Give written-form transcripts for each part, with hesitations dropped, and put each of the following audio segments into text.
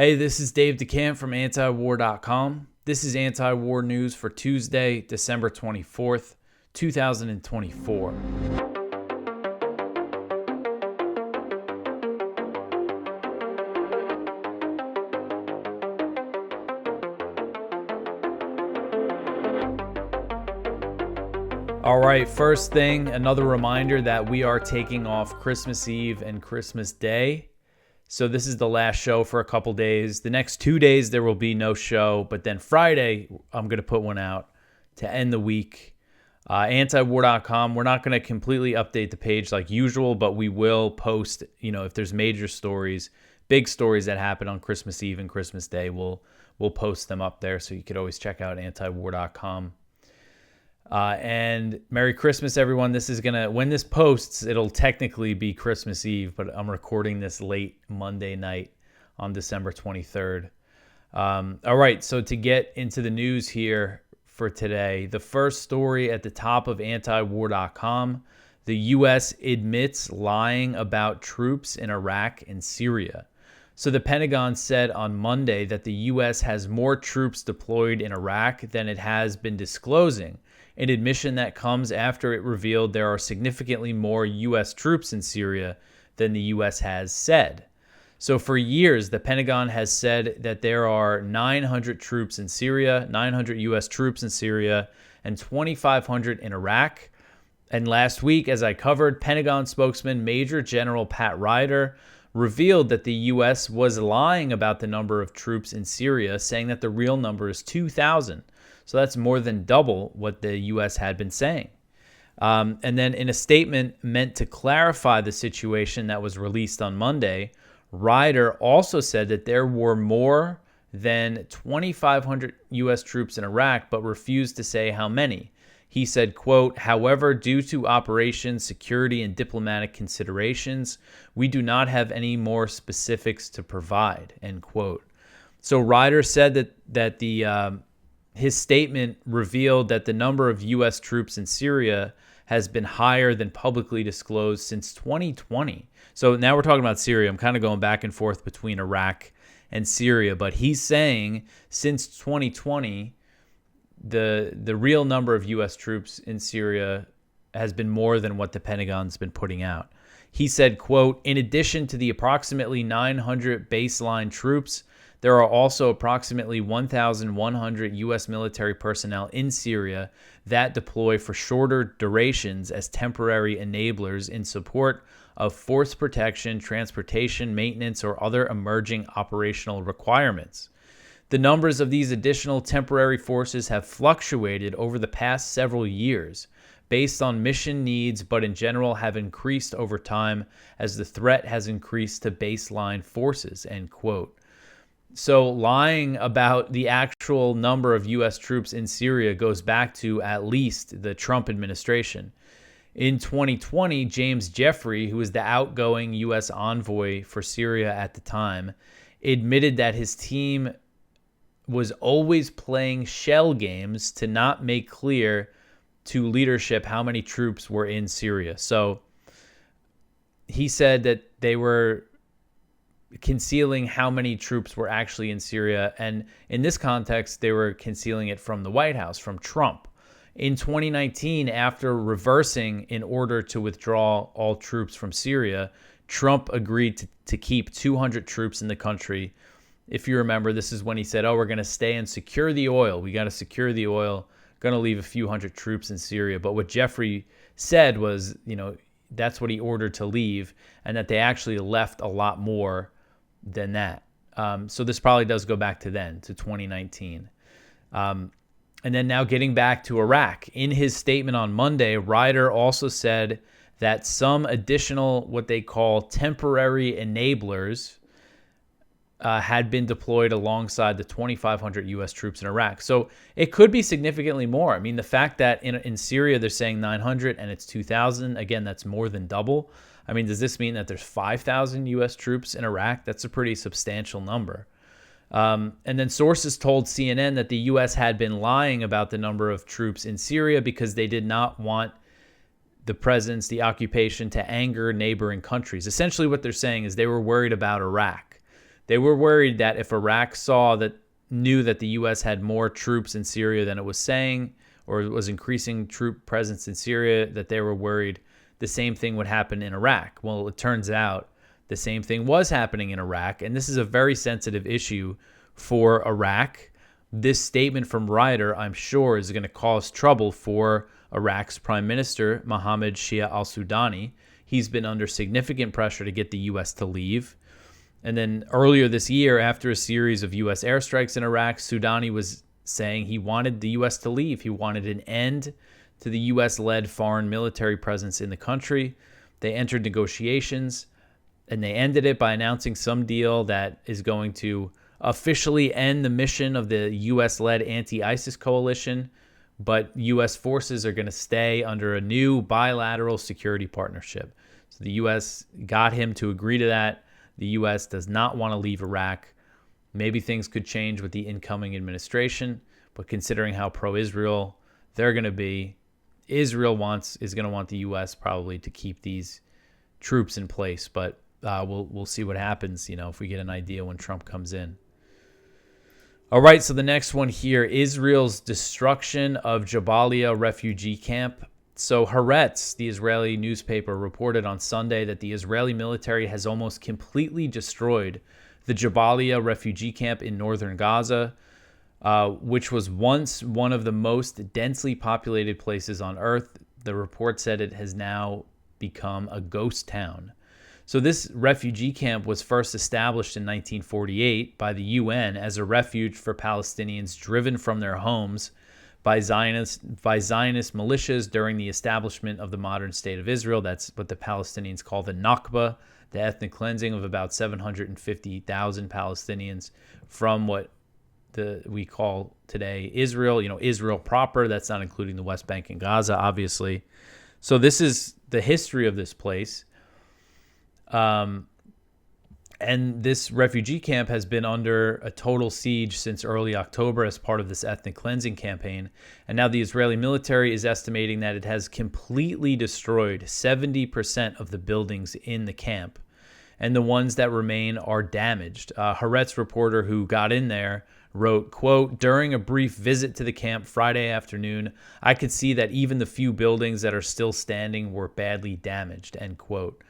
Hey, this is Dave DeCamp from antiwar.com. This is anti-war news for Tuesday, December 24th, 2024. All right, first thing, another reminder that we are taking off Christmas Eve and Christmas Day. So this is the last show for a couple days. The next 2 days, there will be no show. But then Friday, I'm going to put one out to end the week. Antiwar.com, we're not going to completely update the page like usual, but we will post, if there's major stories, big stories that happen on Christmas Eve and Christmas Day, we'll post them up there. So you could always check out antiwar.com. And Merry Christmas, everyone. When this posts, it'll technically be Christmas Eve, but I'm recording this late Monday night on December 23rd. All right, so to get into the news here for today, the first story at the top of antiwar.com, the U.S. admits lying about troops in Iraq and Syria. So the Pentagon said on Monday that the U.S. has more troops deployed in Iraq than it has been disclosing, an admission that comes after it revealed there are significantly more U.S. troops in Syria than the U.S. has said. So for years, the Pentagon has said that there are 900 troops in Syria, 900 U.S. troops in Syria, and 2,500 in Iraq. And last week, as I covered, Pentagon spokesman Major General Pat Ryder revealed that the U.S. was lying about the number of troops in Syria, saying that the real number is 2,000. So that's more than double what the U.S. had been saying. And then in a statement meant to clarify the situation that was released on Monday, Ryder also said that there were more than 2,500 U.S. troops in Iraq, but refused to say how many. He said, quote, "However, due to operations, security, and diplomatic considerations, we do not have any more specifics to provide," end quote. So Ryder said that his statement revealed that the number of U.S. troops in Syria has been higher than publicly disclosed since 2020. So now we're talking about Syria. I'm kind of going back and forth between Iraq and Syria, but he's saying since 2020, the real number of U.S. troops in Syria has been more than what the Pentagon's been putting out. He said, quote, "In addition to the approximately 900 baseline troops, there are also approximately 1,100 U.S. military personnel in Syria that deploy for shorter durations as temporary enablers in support of force protection, transportation, maintenance, or other emerging operational requirements. The numbers of these additional temporary forces have fluctuated over the past several years based on mission needs, but in general have increased over time as the threat has increased to baseline forces," end quote. So lying about the actual number of U.S. troops in Syria goes back to at least the Trump administration. In 2020, James Jeffrey, who was the outgoing U.S. envoy for Syria at the time, admitted that his team was always playing shell games to not make clear to leadership how many troops were in Syria. So he said that they were concealing how many troops were actually in Syria. And in this context, they were concealing it from the White House, from Trump. In 2019, after reversing in order to withdraw all troops from Syria, Trump agreed to keep 200 troops in the country. If you remember, this is when he said, we're going to stay and secure the oil. We got to secure the oil, going to leave a few hundred troops in Syria. But what Jeffrey said was, that's what he ordered to leave, and that they actually left a lot more than that. So this probably does go back to 2019. And then now getting back to Iraq. In his statement on Monday, Ryder also said that some additional, what they call temporary enablers, had been deployed alongside the 2,500 U.S. troops in Iraq. So it could be significantly more. I mean, the fact that in Syria they're saying 900 and it's 2,000, again, that's more than double. I mean, does this mean that there's 5,000 U.S. troops in Iraq? That's a pretty substantial number. And then sources told CNN that the U.S. had been lying about the number of troops in Syria because they did not want the presence, the occupation, to anger neighboring countries. Essentially what they're saying is they were worried about Iraq. They were worried that if Iraq knew that the U.S. had more troops in Syria than it was saying, or was increasing troop presence in Syria, that they were worried the same thing would happen in Iraq. Well, it turns out the same thing was happening in Iraq, and this is a very sensitive issue for Iraq. This statement from Ryder, I'm sure, is going to cause trouble for Iraq's Prime Minister, Mohammed Shia al-Sudani. He's been under significant pressure to get the U.S. to leave. And then earlier this year, after a series of U.S. airstrikes in Iraq, Sudani was saying he wanted the U.S. to leave. He wanted an end to the U.S.-led foreign military presence in the country. They entered negotiations, and they ended it by announcing some deal that is going to officially end the mission of the U.S.-led anti-ISIS coalition, but U.S. forces are going to stay under a new bilateral security partnership. So the U.S. got him to agree to that. The U.S. does not want to leave Iraq. Maybe things could change with the incoming administration, but considering how pro-Israel they're going to be, Israel is going to want the U.S. probably to keep these troops in place. But we'll see what happens, if we get an idea when Trump comes in. All right, so the next one here, Israel's destruction of Jabalia refugee camp. So Haaretz, the Israeli newspaper, reported on Sunday that the Israeli military has almost completely destroyed the Jabalia refugee camp in northern Gaza, which was once one of the most densely populated places on earth. The report said it has now become a ghost town. So this refugee camp was first established in 1948 by the UN as a refuge for Palestinians driven from their homes by Zionist militias during the establishment of the modern state of Israel. That's what the Palestinians call the Nakba, the ethnic cleansing of about 750,000 Palestinians from what we call today Israel, Israel proper. That's not including the West Bank and Gaza, obviously. So this is the history of this place. And this refugee camp has been under a total siege since early October as part of this ethnic cleansing campaign. And now the Israeli military is estimating that it has completely destroyed 70% of the buildings in the camp. And the ones that remain are damaged. Haaretz reporter who got in there wrote, quote, "During a brief visit to the camp Friday afternoon, I could see that even the few buildings that are still standing were badly damaged," end quote.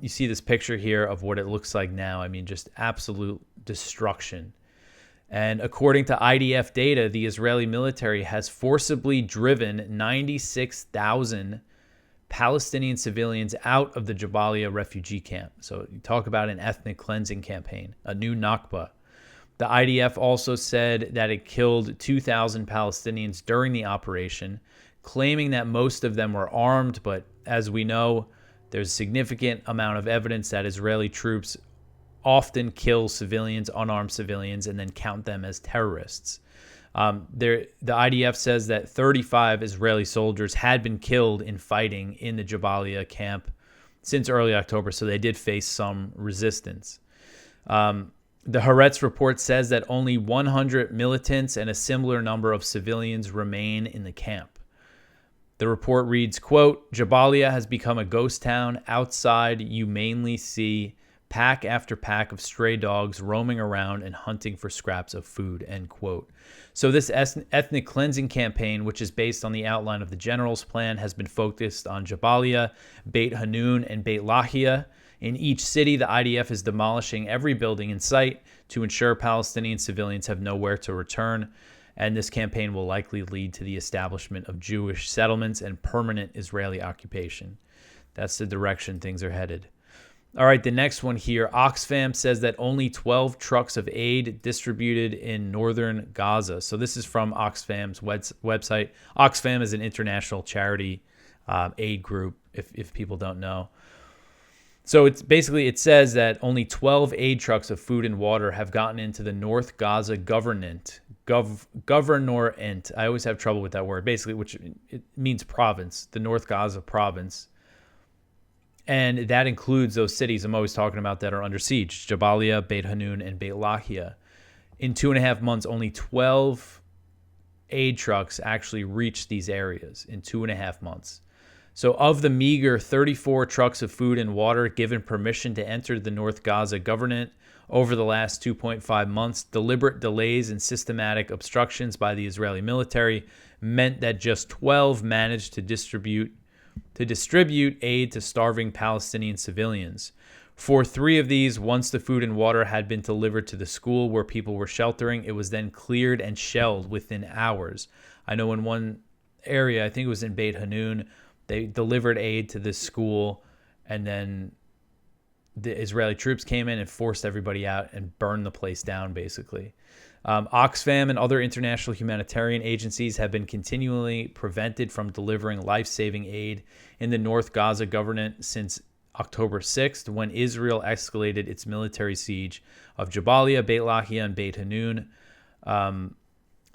You see this picture here of what it looks like now. I mean, just absolute destruction. And according to IDF data, the Israeli military has forcibly driven 96,000 Palestinian civilians out of the Jabalia refugee camp. So you talk about an ethnic cleansing campaign, a new Nakba. The IDF also said that it killed 2,000 Palestinians during the operation, claiming that most of them were armed, but as we know, there's a significant amount of evidence that Israeli troops often kill civilians, unarmed civilians, and then count them as terrorists. The IDF says that 35 Israeli soldiers had been killed in fighting in the Jabalia camp since early October, so they did face some resistance. The Haaretz report says that only 100 militants and a similar number of civilians remain in the camp. The report reads, quote, "Jabalia has become a ghost town. Outside, you mainly see pack after pack of stray dogs roaming around and hunting for scraps of food," end quote. So this ethnic cleansing campaign, which is based on the outline of the general's plan, has been focused on Jabalia, Beit Hanun, and Beit Lahia. In each city, the IDF is demolishing every building in sight to ensure Palestinian civilians have nowhere to return. And this campaign will likely lead to the establishment of Jewish settlements and permanent Israeli occupation. That's the direction things are headed. All right, the next one here. Oxfam says that only 12 trucks of aid distributed in northern Gaza. So this is from Oxfam's website. Oxfam is an international charity aid group, if people don't know. So it says that only 12 aid trucks of food and water have gotten into the North Gaza governorate. I always have trouble with that word, basically, which it means province, the North Gaza province. And that includes those cities I'm always talking about that are under siege, Jabalia, Beit Hanun, and Beit Lahia. In 2.5 months, only 12 aid trucks actually reached these areas in 2.5 months. So of the meager 34 trucks of food and water given permission to enter the North Gaza governorate, Over the last 2.5 months, deliberate delays and systematic obstructions by the Israeli military meant that just 12 managed to distribute aid to starving Palestinian civilians. For 3 of these, once the food and water had been delivered to the school where people were sheltering, it was then cleared and shelled within hours. I know in one area, I think it was in Beit Hanun, they delivered aid to this school, and then the Israeli troops came in and forced everybody out and burned the place down, basically. Oxfam and other international humanitarian agencies have been continually prevented from delivering life-saving aid in the North Gaza government since October 6th, when Israel escalated its military siege of Jabalia, Beit Lahia, and Beit Hanun.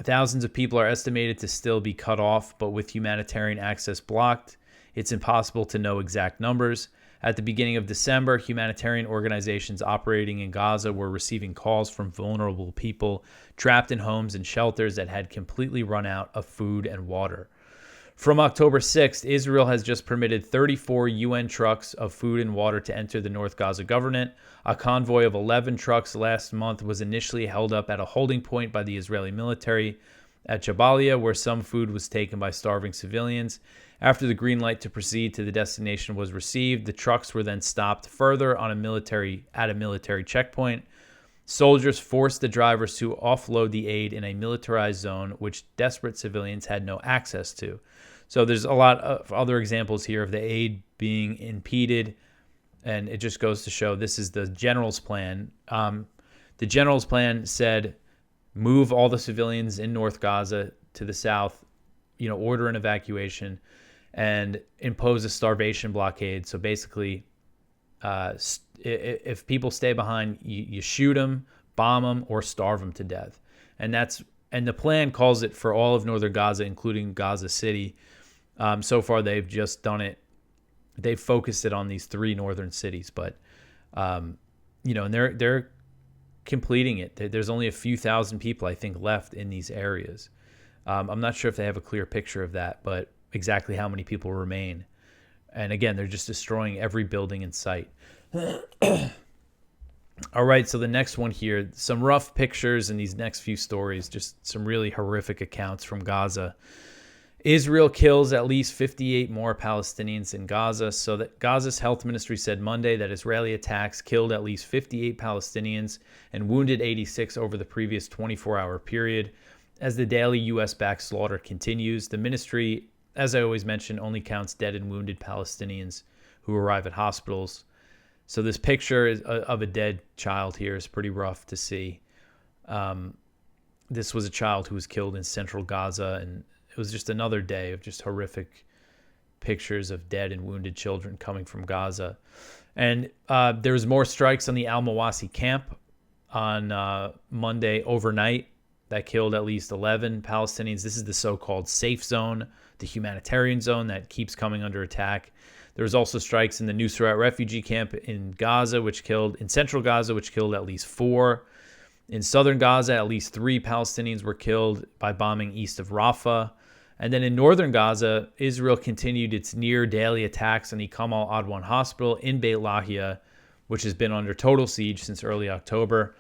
Thousands of people are estimated to still be cut off, but with humanitarian access blocked, it's impossible to know exact numbers. At the beginning of December, humanitarian organizations operating in Gaza were receiving calls from vulnerable people trapped in homes and shelters that had completely run out of food and water. From October 6th, Israel has just permitted 34 UN trucks of food and water to enter the North Gaza government. A convoy of 11 trucks last month was initially held up at a holding point by the Israeli military at Jabalia, where some food was taken by starving civilians. After the green light to proceed to the destination was received, the trucks were then stopped further at a military checkpoint. Soldiers forced the drivers to offload the aid in a militarized zone, which desperate civilians had no access to. So there's a lot of other examples here of the aid being impeded, and it just goes to show this is the general's plan. The general's plan said, move all the civilians in North Gaza to the south, order an evacuation, and impose a starvation blockade. So basically, if people stay behind, you shoot them, bomb them, or starve them to death. And the plan calls it for all of northern Gaza, including Gaza City. So far, they've just done it. They've focused it on these 3 northern cities, but and they're completing it. There's only a few thousand people, I think, left in these areas. I'm not sure if they have a clear picture of that, but exactly how many people remain. And again, they're just destroying every building in sight. All right, so the next one here, some rough pictures in these next few stories, just some really horrific accounts from Gaza. Israel kills at least 58 more Palestinians in Gaza. So that Gaza's health ministry said Monday that Israeli attacks killed at least 58 Palestinians and wounded 86 over the previous 24-hour period. As the daily U.S.-backed slaughter continues, the ministry, as I always mention, only counts dead and wounded Palestinians who arrive at hospitals. So this picture of a dead child here is pretty rough to see. This was a child who was killed in central Gaza, and it was just another day of just horrific pictures of dead and wounded children coming from Gaza. And there was more strikes on the Al-Mawasi camp on Monday overnight that killed at least 11 Palestinians. This is the so-called safe zone, the humanitarian zone that keeps coming under attack. There was also strikes in the Nusrat refugee camp in central Gaza, which killed at least 4. In southern Gaza, at least 3 Palestinians were killed by bombing east of Rafah. And then in northern Gaza, Israel continued its near-daily attacks on the Kamal Adwan Hospital in Beit Lahia, which has been under total siege since early October.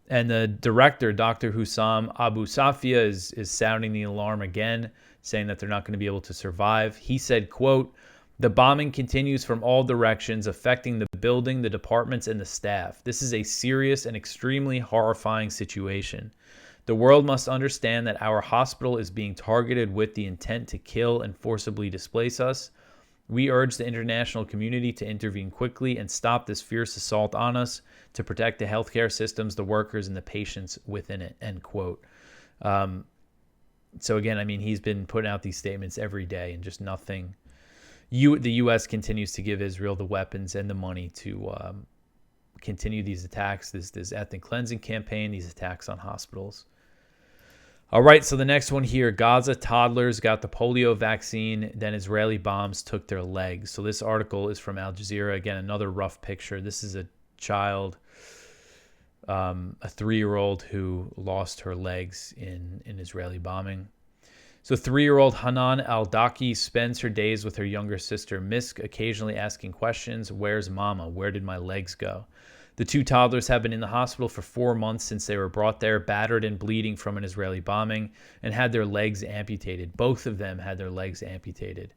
And the director, Dr. Hussam Abu Safia, is sounding the alarm again, saying that they're not going to be able to survive. He said, quote, "The bombing continues from all directions, affecting the building, the departments, and the staff. This is a serious and extremely horrifying situation. The world must understand that our hospital is being targeted with the intent to kill and forcibly displace us. We urge the international community to intervene quickly and stop this fierce assault on us to protect the healthcare systems, the workers, and the patients within it," end quote. So again, I mean, he's been putting out these statements every day and just nothing. The U.S. continues to give Israel the weapons and the money to continue these attacks, this ethnic cleansing campaign, these attacks on hospitals. All right, so the next one here, Gaza toddlers got the polio vaccine, then Israeli bombs took their legs. So this article is from Al Jazeera. Again, another rough picture. This is a child, a 3-year-old who lost her legs in Israeli bombing. So 3-year-old Hanan Al-Daki spends her days with her younger sister Misk, occasionally asking questions. Where's mama? Where did my legs go? The two toddlers have been in the hospital for 4 months since they were brought there, battered and bleeding from an Israeli bombing, and had their legs amputated. Both of them had their legs amputated.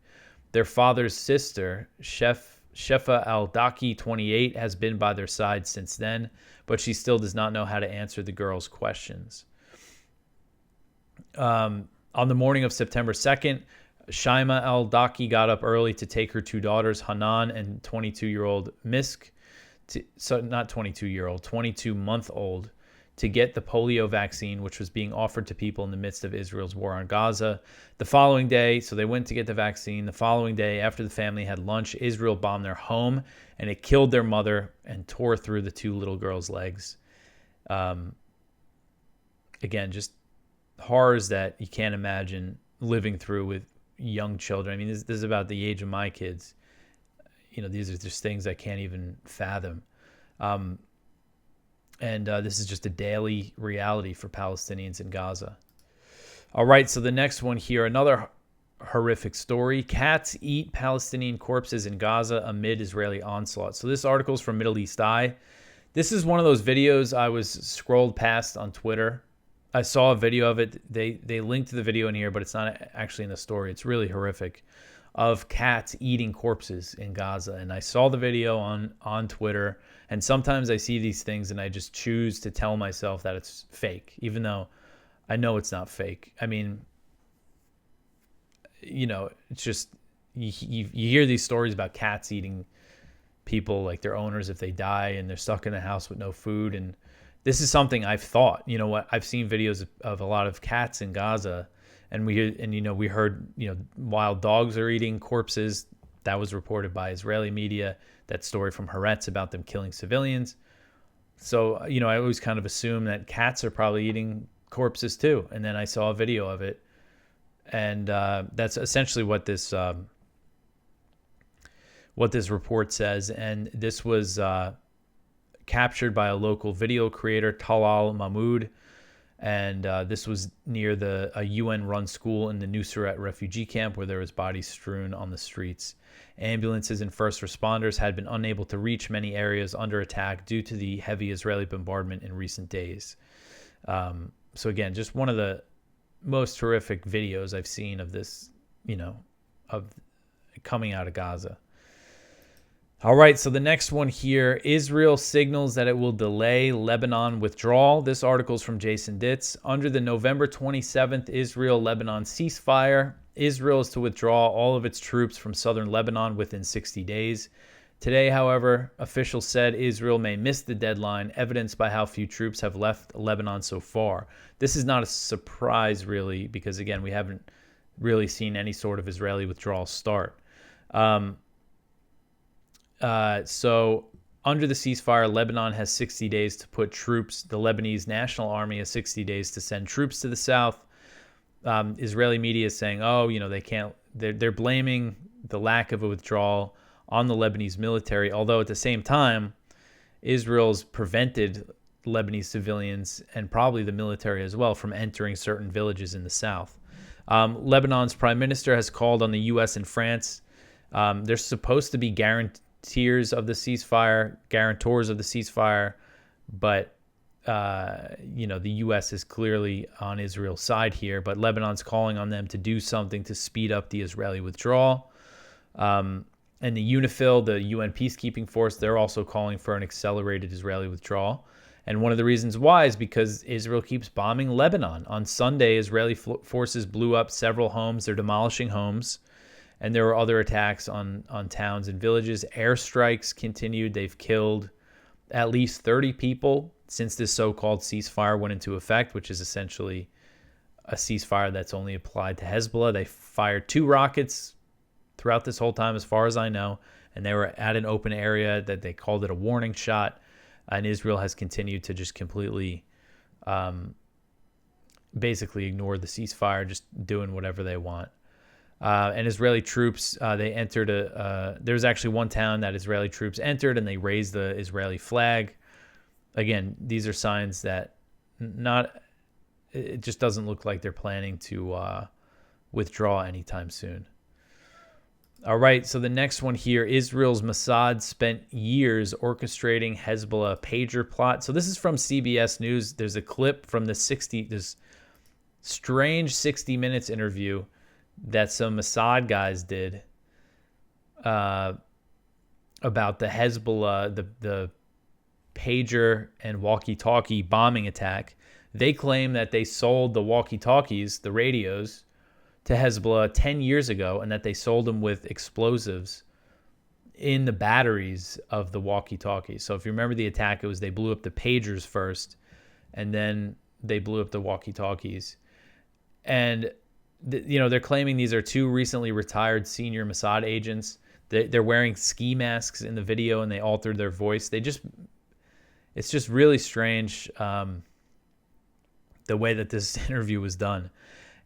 Their father's sister, Shefa al-Daki, 28, has been by their side since then, but she still does not know how to answer the girls' questions. On the morning of September 2nd, Shaima al-Daki got up early to take her two daughters, Hanan and 22-year-old Misk, 22-month-old, to get the polio vaccine, which was being offered to people in the midst of Israel's war on Gaza. The following day, so they went to get the vaccine. The following day, after the family had lunch, Israel bombed their home, and it killed their mother and tore through the two little girls' legs. Again, just horrors that you can't imagine living through with young children. I mean, this is about the age of my kids. These are just things I can't even fathom. And this is just a daily reality for Palestinians in Gaza. All right, so the next one here, another horrific story. Cats eat Palestinian corpses in Gaza amid Israeli onslaught. So this article is from Middle East Eye. This is one of those videos I was scrolled past on Twitter. I saw a video of it. They linked to the video in here, but it's not actually in the story. It's really horrific, of cats eating corpses in Gaza. And I saw the video on Twitter. And sometimes I see these things and I just choose to tell myself that it's fake, even though I know it's not fake. I mean, it's just, you hear these stories about cats eating people, like their owners, if they die and they're stuck in a house with no food. And this is something I've thought, I've seen videos of a lot of cats in Gaza, and we heard, wild dogs are eating corpses. That was reported by Israeli media. That story from Haaretz about them killing civilians. So, I always kind of assume that cats are probably eating corpses too. And then I saw a video of it. And that's essentially what this report says. And this was captured by a local video creator, Talal Mahmoud. And this was near a UN-run school in the Nusret refugee camp, where there was bodies strewn on the streets. Ambulances and first responders had been unable to reach many areas under attack due to the heavy Israeli bombardment in recent days. So again, just one of the most horrific videos I've seen of this, of coming out of Gaza. All right, so the next one here, Israel signals that it will delay Lebanon withdrawal. This article is from Jason Ditz. Under the November 27th Israel-Lebanon ceasefire, Israel is to withdraw all of its troops from southern Lebanon within 60 days. Today, however, officials said Israel may miss the deadline, evidenced by how few troops have left Lebanon so far. This is not a surprise, really, because, again, we haven't really seen any sort of Israeli withdrawal start. So under the ceasefire, Lebanon has 60 days to put troops. The Lebanese National Army has 60 days to send troops to the south. Israeli media is saying, they can't. They're blaming the lack of a withdrawal on the Lebanese military, although at the same time, Israel's prevented Lebanese civilians and probably the military as well from entering certain villages in the south. Lebanon's prime minister has called on the U.S. and France. They're supposed to be guarantors of the ceasefire, but the U.S. is clearly on Israel's side here, but Lebanon's calling on them to do something to speed up the Israeli withdrawal. And the UNIFIL, the UN peacekeeping force, they're also calling for an accelerated Israeli withdrawal. And one of the reasons why is because Israel keeps bombing Lebanon. On Sunday, Israeli forces blew up several homes. They're demolishing homes. And there were other attacks on towns and villages. Airstrikes continued. They've killed at least 30 people since this so-called ceasefire went into effect, which is essentially a ceasefire that's only applied to Hezbollah. They fired 2 rockets throughout this whole time, as far as I know, and they were at an open area that they called it a warning shot. And Israel has continued to just completely basically ignore the ceasefire, just doing whatever they want. And Israeli troops, they entered there's actually one town that Israeli troops entered and they raised the Israeli flag. Again, these are signs that it just doesn't look like they're planning to withdraw anytime soon. All right, so the next one here, Israel's Mossad spent years orchestrating Hezbollah pager plot. So this is from CBS News. There's a clip from this strange 60 Minutes interview that some Mossad guys did about the Hezbollah, the pager and walkie-talkie bombing attack. They claim that they sold the walkie-talkies, the radios, to Hezbollah 10 years ago, and that they sold them with explosives in the batteries of the walkie-talkies. So if you remember the attack, it was they blew up the pagers first, and then they blew up the walkie-talkies. And they're claiming these are two recently retired senior Mossad agents. They're wearing ski masks in the video, and they altered their voice. It's just really strange the way that this interview was done.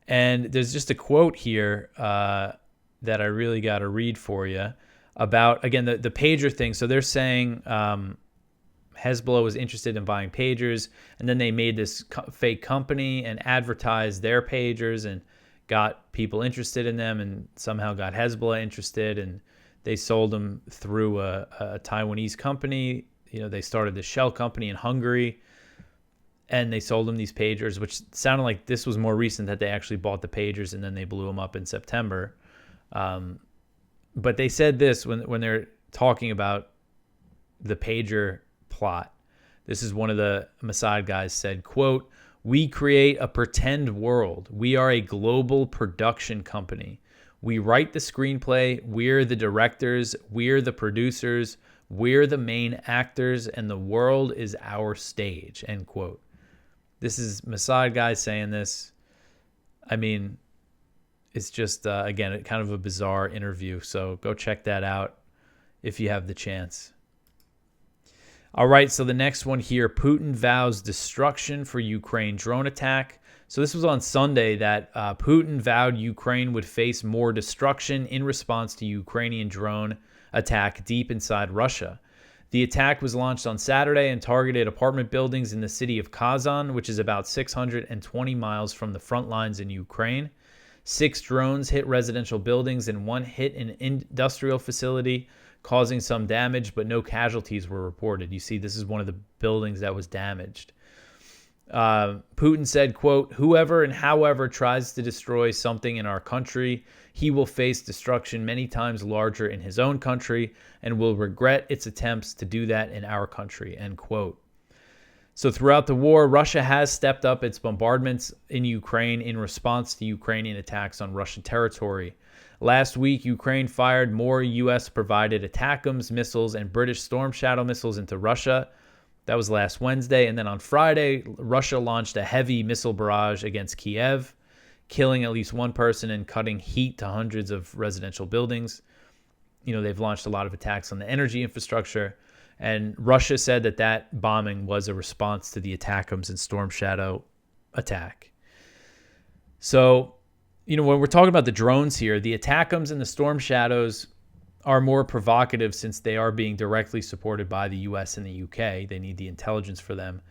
And there's just a quote here that I really got to read for you about, again, the pager thing. So they're saying Hezbollah was interested in buying pagers, and then they made this fake company and advertised their pagers and got people interested in them, and somehow got Hezbollah interested, and they sold them through a Taiwanese company. They started this shell company in Hungary, and they sold them these pagers, which sounded like this was more recent, that they actually bought the pagers and then they blew them up in September. But they said this when they're talking about the pager plot. This is one of the Mossad guys said, quote, "We create a pretend world. We are a global production company. We write the screenplay. We're the directors. We're the producers. We're the main actors, and the world is our stage," end quote. This is Mossad guys saying this. I mean, it's just, again, kind of a bizarre interview. So go check that out if you have the chance. All right, so the next one here, Putin vows destruction for Ukraine drone attack. So this was on Sunday that Putin vowed Ukraine would face more destruction in response to Ukrainian drone attack deep inside Russia. The attack was launched on Saturday and targeted apartment buildings in the city of Kazan, which is about 620 miles from the front lines in Ukraine. 6 drones hit residential buildings and 1 hit an industrial facility, causing some damage, but no casualties were reported. You see, this is one of the buildings that was damaged. Putin said, quote, "Whoever and however tries to destroy something in our country, he will face destruction many times larger in his own country and will regret its attempts to do that in our country," end quote. So throughout the war, Russia has stepped up its bombardments in Ukraine in response to Ukrainian attacks on Russian territory. Last week, Ukraine fired more U.S.-provided ATACMS missiles and British Storm Shadow missiles into Russia. That was last Wednesday. And then on Friday, Russia launched a heavy missile barrage against Kiev, killing at least 1 person and cutting heat to hundreds of residential buildings. They've launched a lot of attacks on the energy infrastructure. And Russia said that bombing was a response to the ATACMS and Storm Shadow attack. So, when we're talking about the drones here, the ATACMS and the Storm Shadows are more provocative since they are being directly supported by the US and the UK. They need the intelligence for them.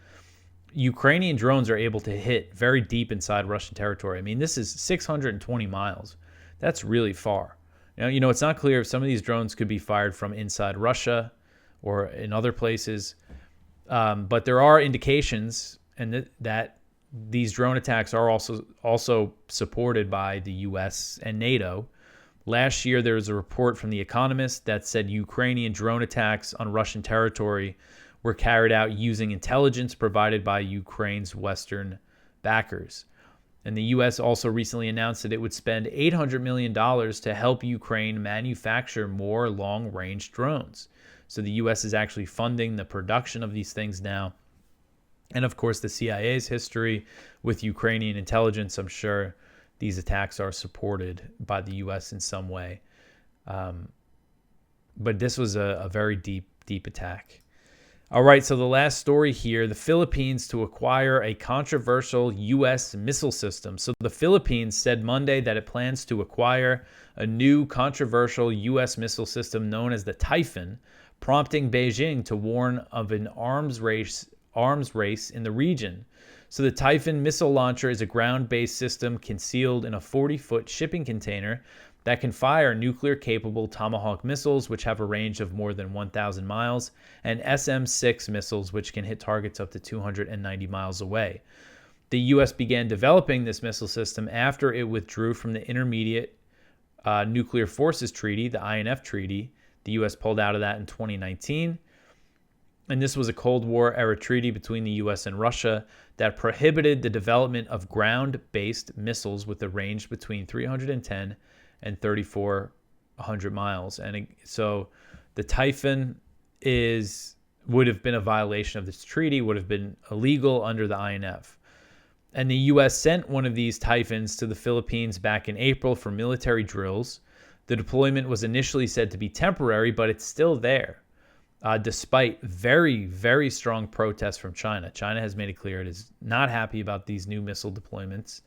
Ukrainian drones are able to hit very deep inside Russian territory. I mean, this is 620 miles. That's really far. It's not clear if some of these drones could be fired from inside Russia or in other places. But there are indications that these drone attacks are also supported by the US and NATO. Last year, there was a report from The Economist that said Ukrainian drone attacks on Russian territory were carried out using intelligence provided by Ukraine's Western backers. And the U.S. also recently announced that it would spend $800 million to help Ukraine manufacture more long-range drones. So the U.S. is actually funding the production of these things now. And of course, the CIA's history with Ukrainian intelligence, I'm sure these attacks are supported by the U.S. in some way. But this was a very deep attack. All right, so the last story here, the Philippines to acquire a controversial U.S. missile system. So the Philippines said Monday that it plans to acquire a new controversial U.S. missile system known as the Typhoon, prompting Beijing to warn of an arms race in the region. So the Typhoon missile launcher is a ground-based system concealed in a 40-foot shipping container that can fire nuclear-capable Tomahawk missiles, which have a range of more than 1,000 miles, and SM-6 missiles, which can hit targets up to 290 miles away. The U.S. began developing this missile system after it withdrew from the Intermediate Nuclear Forces Treaty, the INF Treaty. The U.S. pulled out of that in 2019. And this was a Cold War-era treaty between the U.S. and Russia that prohibited the development of ground-based missiles with a range between 310 and 3,400 miles. And so the Typhoon would have been a violation of this treaty, would have been illegal under the INF. And the U.S. sent one of these Typhoons to the Philippines back in April for military drills. The deployment was initially said to be temporary, but it's still there, despite very, very strong protests from China. China has made it clear it is not happy about these new missile deployments.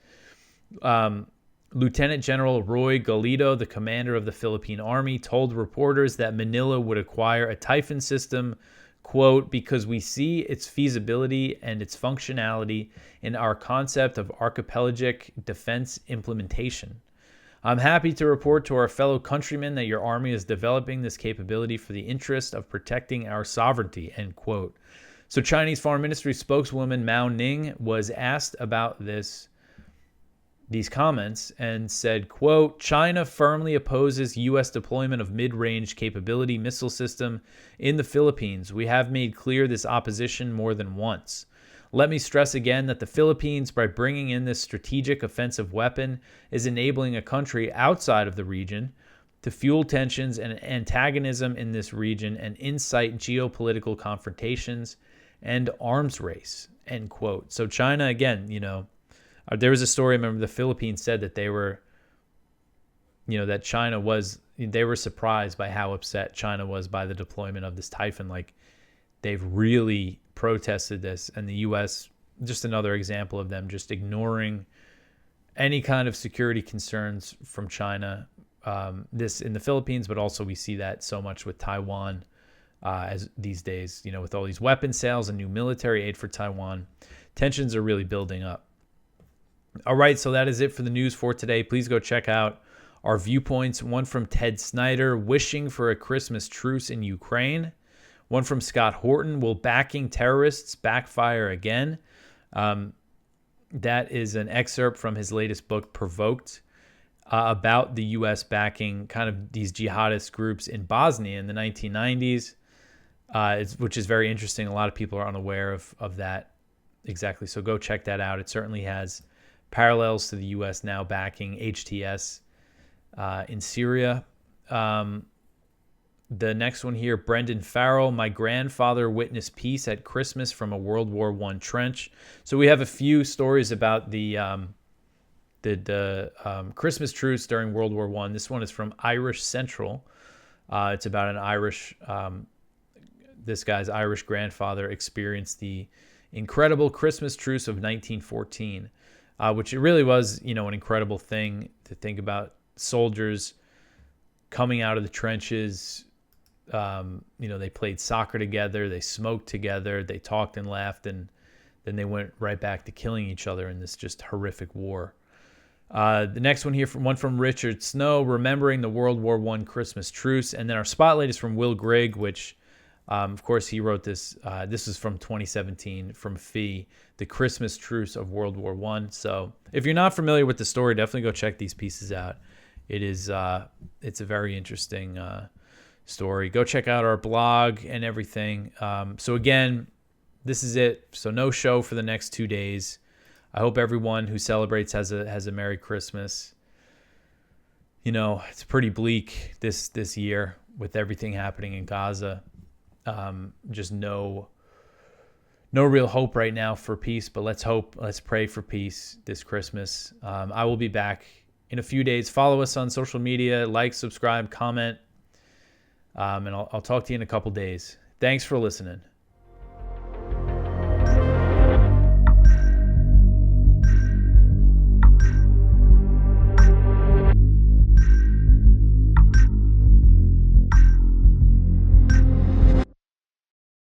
Lieutenant General Roy Galido, the commander of the Philippine Army, told reporters that Manila would acquire a Typhoon system, quote, because we see its feasibility and its functionality in our concept of archipelagic defense implementation. I'm happy to report to our fellow countrymen that your army is developing this capability for the interest of protecting our sovereignty, end quote. So Chinese Foreign Ministry spokeswoman Mao Ning was asked about these comments and said, quote, China firmly opposes U.S. deployment of mid-range capability missile system in the Philippines. We have made clear this opposition more than once. Let me stress again that the Philippines, by bringing in this strategic offensive weapon, is enabling a country outside of the region to fuel tensions and antagonism in this region and incite geopolitical confrontations and arms race, end quote. So China, again, there was a story, I remember the Philippines said that they were surprised by how upset China was by the deployment of this Typhoon. Like, they've really protested this, and the U.S., just another example of them just ignoring any kind of security concerns from China. This in the Philippines, but also we see that so much with Taiwan as these days, with all these weapon sales and new military aid for Taiwan. Tensions are really building up. All right, so that is it for the news for today. Please go check out our Viewpoints. One from Ted Snyder, wishing for a Christmas truce in Ukraine. One from Scott Horton, will backing terrorists backfire again? That is an excerpt from his latest book, Provoked, about the U.S. backing kind of these jihadist groups in Bosnia in the 1990s, which is very interesting. A lot of people are unaware of that exactly. So go check that out. It certainly has parallels to the U.S. now backing HTS in Syria. The next one here, Brendan Farrell, my grandfather witnessed peace at Christmas from a World War I trench. So we have a few stories about the Christmas truce during World War I. This one is from Irish Central. It's about an Irish, this guy's Irish grandfather experienced the incredible Christmas truce of 1914, which it really was, an incredible thing to think about. Soldiers coming out of the trenches. They played soccer together, they smoked together, they talked and laughed, and then they went right back to killing each other in this just horrific war. The next one here, one from Richard Snow, remembering the World War I Christmas truce. And then our spotlight is from Will Grigg, which, of course, he wrote this. This is from 2017 from Fee, the Christmas truce of World War I. So if you're not familiar with the story, definitely go check these pieces out. It's a very interesting story. Go check out our blog and everything. So again, this is it. So no show for the next 2 days. I hope everyone who celebrates has a Merry Christmas. It's pretty bleak this year with everything happening in Gaza. Just no real hope right now for peace, but let's pray for peace this Christmas. I will be back in a few days. Follow us on social media, like, subscribe, comment, and I'll talk to you in a couple days. Thanks for listening.